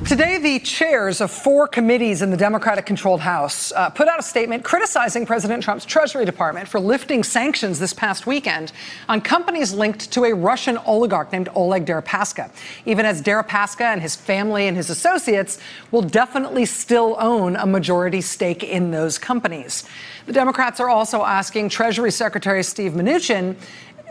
Today, the chairs of 4 committees in the Democratic-controlled House put out a statement criticizing President Trump's Treasury Department for lifting sanctions this past weekend on companies linked to a Russian oligarch named Oleg Deripaska, even as Deripaska and his family and his associates will definitely still own a majority stake in those companies. The Democrats are also asking Treasury Secretary Steve Mnuchin,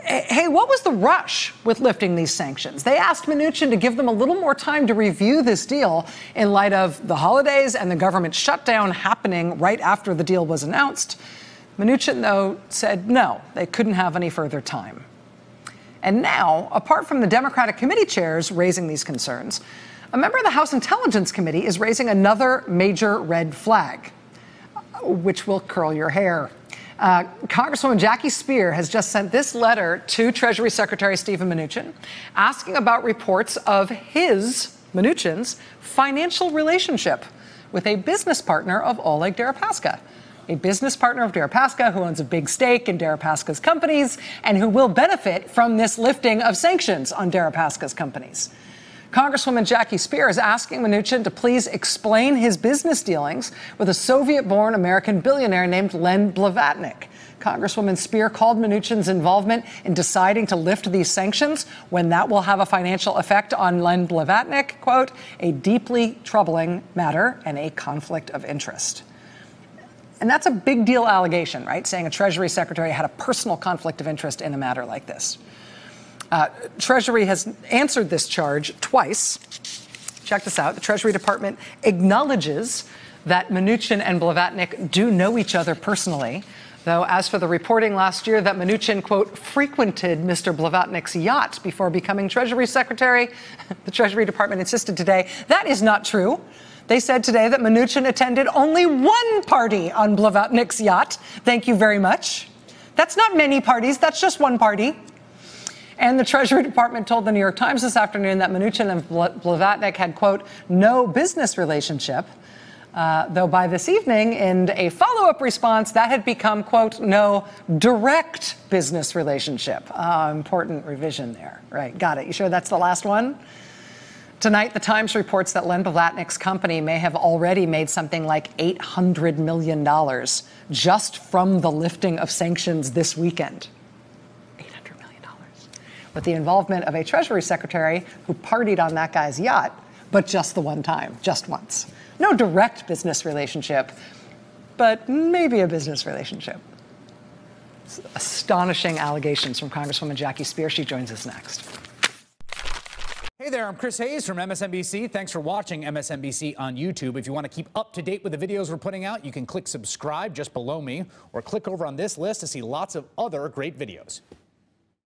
hey, what was the rush with lifting these sanctions? They asked Mnuchin to give them a little more time to review this deal in light of the holidays and the government shutdown happening right after the deal was announced. Mnuchin, though, said no, they couldn't have any further time. And now, apart from the Democratic committee chairs raising these concerns, a member of the House Intelligence Committee is raising another major red flag, which will curl your hair. Congresswoman Jackie Speier has just sent this letter to Treasury Secretary Stephen Mnuchin asking about reports of Mnuchin's, financial relationship with a business partner of Oleg Deripaska, a business partner of Deripaska who owns a big stake in Deripaska's companies and who will benefit from this lifting of sanctions on Deripaska's companies. Congresswoman Jackie Speier is asking Mnuchin to please explain his business dealings with a Soviet-born American billionaire named Len Blavatnik. Congresswoman Speier called Mnuchin's involvement in deciding to lift these sanctions when that will have a financial effect on Len Blavatnik, quote, a deeply troubling matter and a conflict of interest. And that's a big deal allegation, right? Saying a Treasury Secretary had a personal conflict of interest in a matter like this. Treasury has answered this charge twice. Check this out. The Treasury Department acknowledges that Mnuchin and Blavatnik do know each other personally, though as for the reporting last year that Mnuchin, quote, frequented Mr. Blavatnik's yacht before becoming Treasury Secretary, the Treasury Department insisted today that is not true. They said today that Mnuchin attended only one party on Blavatnik's yacht. Thank you very much. That's not many parties. That's just one party. And the Treasury Department told the New York Times this afternoon that Mnuchin and Blavatnik had, quote, no business relationship, though by this evening, in a follow-up response, that had become, quote, no direct business relationship. Important revision there. Right, got it. You sure that's the last one? Tonight, the Times reports that Len Blavatnik's company may have already made something like $800 million just from the lifting of sanctions this weekend. With the involvement of a Treasury Secretary who partied on that guy's yacht, but just the one time, just once. No direct business relationship, but maybe a business relationship. Astonishing allegations from Congresswoman Jackie Speier. She joins us next. Hey there, I'm Chris Hayes from MSNBC. Thanks for watching MSNBC on YouTube. If you want to keep up to date with the videos we're putting out, you can click subscribe just below me or click over on this list to see lots of other great videos.